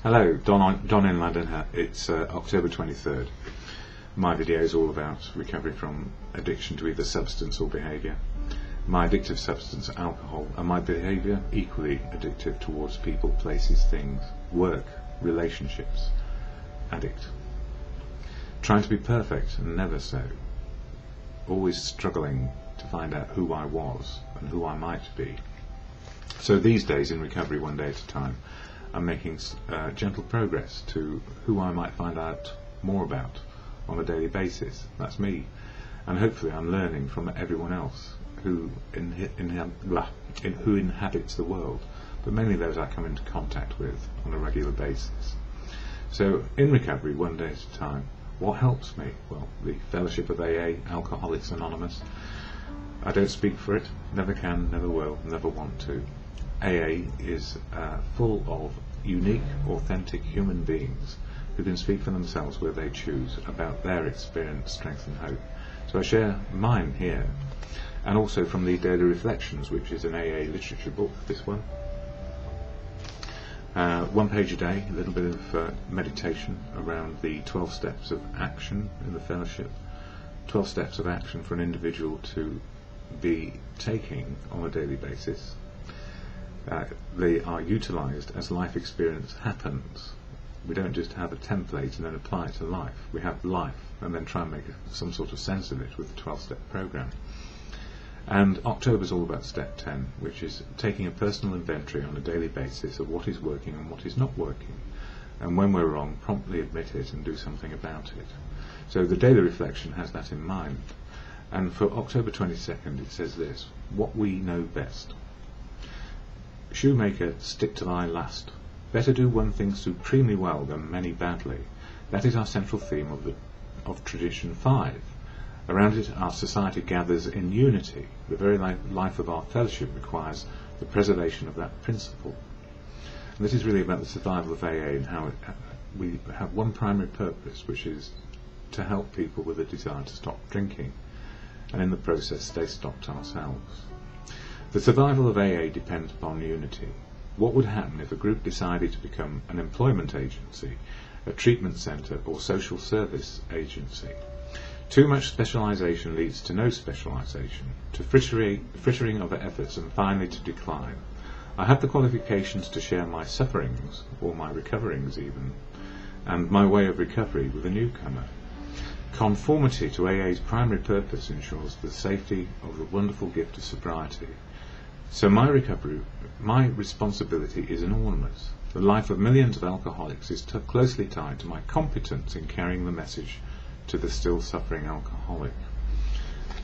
Hello, DonInLondon here. It's October 23rd. My video is all about recovery from addiction to either substance or behaviour. My addictive substance, alcohol, and my behaviour equally addictive towards people, places, things, work, relationships. Addict. Trying to be perfect and never so. Always struggling to find out who I was and who I might be. So these days, in recovery, one day at a time, I'm making gentle progress to who I might find out more about on a daily basis. That's me. And hopefully I'm learning from everyone else who inhabits the world, but mainly those I come into contact with on a regular basis. So in recovery, one day at a time, what helps me? Well, the fellowship of AA, Alcoholics Anonymous. I don't speak for it, never can, never will, never want to. AA is full of unique, authentic human beings who can speak for themselves where they choose about their experience, strength and hope. So I share mine here, and also from the Daily Reflections, which is an AA literature book, this one. 1 page a day, a little bit of meditation around the 12 steps of action in the fellowship. 12 steps of action for an individual to be taking on a daily basis. They are utilised as life experience happens. We don't just have a template and then apply it to life. We have life and then try and make some sort of sense of it with the 12-step programme. And October's all about step 10, which is taking a personal inventory on a daily basis of what is working and what is not working. And when we're wrong, promptly admit it and do something about it. So the daily reflection has that in mind. And for October 22nd it says this: what we know best. Shoemaker, stick to thy last. Better do one thing supremely well than many badly. That is our central theme of Tradition 5. Around it our society gathers in unity. The very life of our fellowship requires the preservation of that principle. And this is really about the survival of AA and how we have one primary purpose, which is to help people with a desire to stop drinking, and in the process stay stopped ourselves. The survival of AA depends upon unity. What would happen if a group decided to become an employment agency, a treatment centre or social service agency? Too much specialisation leads to no specialisation, to frittering of efforts and finally to decline. I have the qualifications to share my sufferings, or my recoverings even, and my way of recovery with a newcomer. Conformity to AA's primary purpose ensures the safety of the wonderful gift of sobriety. So my recovery, my responsibility is enormous. The life of millions of alcoholics is closely tied to my competence in carrying the message to the still suffering alcoholic.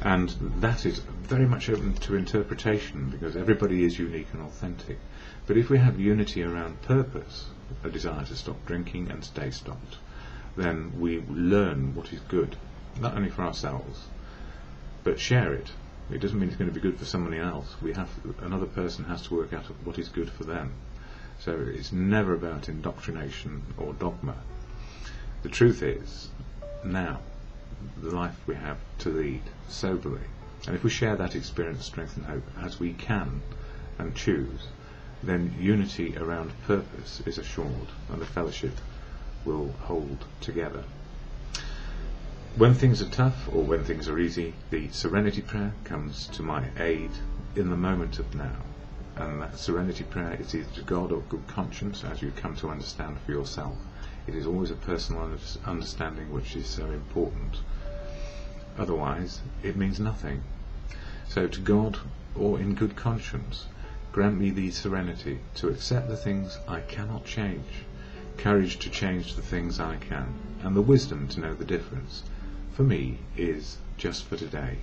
And that is very much open to interpretation, because everybody is unique and authentic. But if we have unity around purpose, a desire to stop drinking and stay stopped, then we learn what is good, not only for ourselves, but share it. It doesn't mean it's going to be good for somebody else. Another person has to work out what is good for them. So it's never about indoctrination or dogma. The truth is, now, the life we have to lead soberly. And if we share that experience, strength and hope as we can and choose, then unity around purpose is assured and the fellowship will hold together. When things are tough or when things are easy, the serenity prayer comes to my aid in the moment of now. And that serenity prayer is either to God or good conscience, as you come to understand for yourself. It is always a personal understanding which is so important. Otherwise, it means nothing. So to God or in good conscience, grant me the serenity to accept the things I cannot change, courage to change the things I can, and the wisdom to know the difference. For me is just for today.